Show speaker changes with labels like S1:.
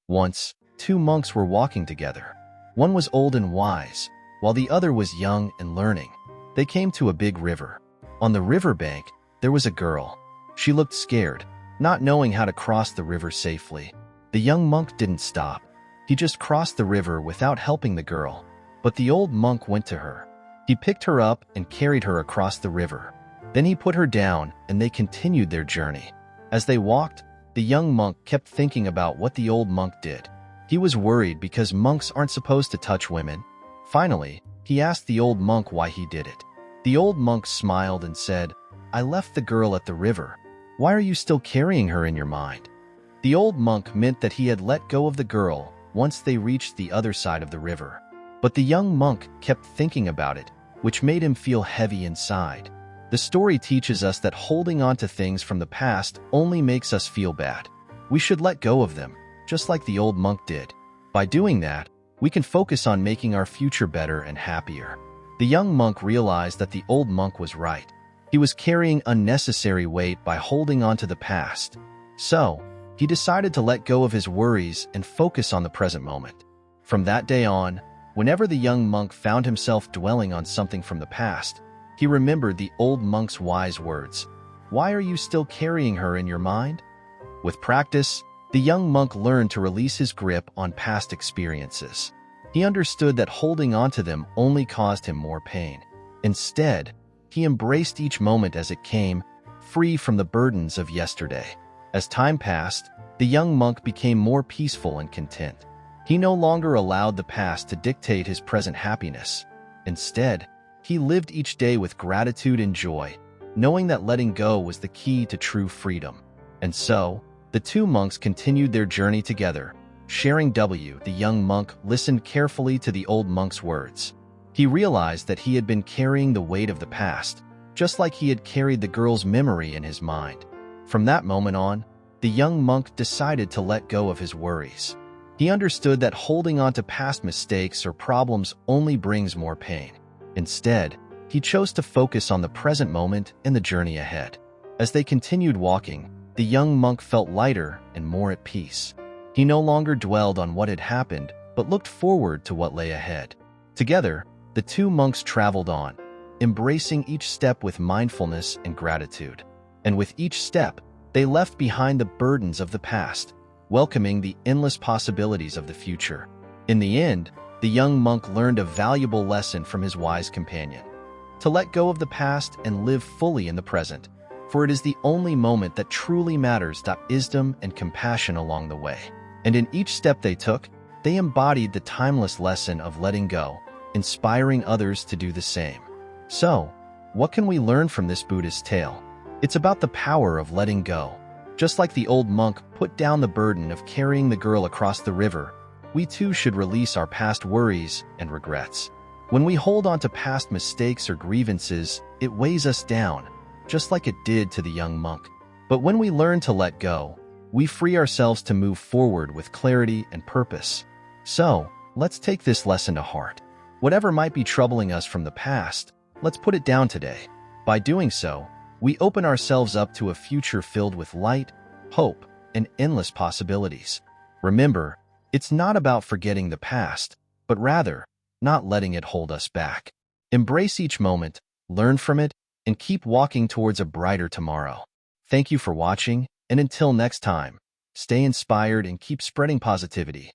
S1: Once, two monks were walking together. One was old and wise, while the other was young and learning. They came to a big river. On the riverbank, there was a girl. She looked scared, not knowing how to cross the river safely. The young monk didn't stop. He just crossed the river without helping the girl. But the old monk went to her. He picked her up and carried her across the river. Then he put her down and they continued their journey. As they walked, the young monk kept thinking about what the old monk did. He was worried because monks aren't supposed to touch women. Finally, he asked the old monk why he did it. The old monk smiled and said, "I left the girl at the river. Why are you still carrying her in your mind?" The old monk meant that he had let go of the girl once they reached the other side of the river. But the young monk kept thinking about it, which made him feel heavy inside. The story teaches us that holding on to things from the past only makes us feel bad. We should let go of them, just like the old monk did. By doing that, we can focus on making our future better and happier. The young monk realized that the old monk was right. He was carrying unnecessary weight by holding on to the past. So, he decided to let go of his worries and focus on the present moment. From that day on, whenever the young monk found himself dwelling on something from the past, he remembered the old monk's wise words. "Why are you still carrying her in your mind?" With practice, the young monk learned to release his grip on past experiences. He understood that holding on to them only caused him more pain. Instead, he embraced each moment as it came, free from the burdens of yesterday. As time passed, the young monk became more peaceful and content. He no longer allowed the past to dictate his present happiness. Instead, he lived each day with gratitude and joy, knowing that letting go was the key to true freedom. And so, the two monks continued their journey together. The young monk listened carefully to the old monk's words. He realized that he had been carrying the weight of the past, just like he had carried the girl's memory in his mind. From that moment on, the young monk decided to let go of his worries. He understood that holding on to past mistakes or problems only brings more pain. Instead, he chose to focus on the present moment and the journey ahead. As they continued walking, the young monk felt lighter and more at peace. He no longer dwelled on what had happened, but looked forward to what lay ahead. Together, the two monks traveled on, embracing each step with mindfulness and gratitude. And with each step, they left behind the burdens of the past, welcoming the endless possibilities of the future. In the end, the young monk learned a valuable lesson from his wise companion: to let go of the past and live fully in the present, for it is the only moment that truly matters. Wisdom and compassion along the way. And in each step they took, they embodied the timeless lesson of letting go, inspiring others to do the same. So, what can we learn from this Buddhist tale? It's about the power of letting go. Just like the old monk put down the burden of carrying the girl across the river, we too should release our past worries and regrets. When we hold on to past mistakes or grievances, it weighs us down, just like it did to the young monk. But when we learn to let go, we free ourselves to move forward with clarity and purpose. So, let's take this lesson to heart. Whatever might be troubling us from the past, let's put it down today. By doing so, we open ourselves up to a future filled with light, hope, and endless possibilities. Remember, it's not about forgetting the past, but rather, not letting it hold us back. Embrace each moment, learn from it, and keep walking towards a brighter tomorrow. Thank you for watching, and until next time, stay inspired and keep spreading positivity.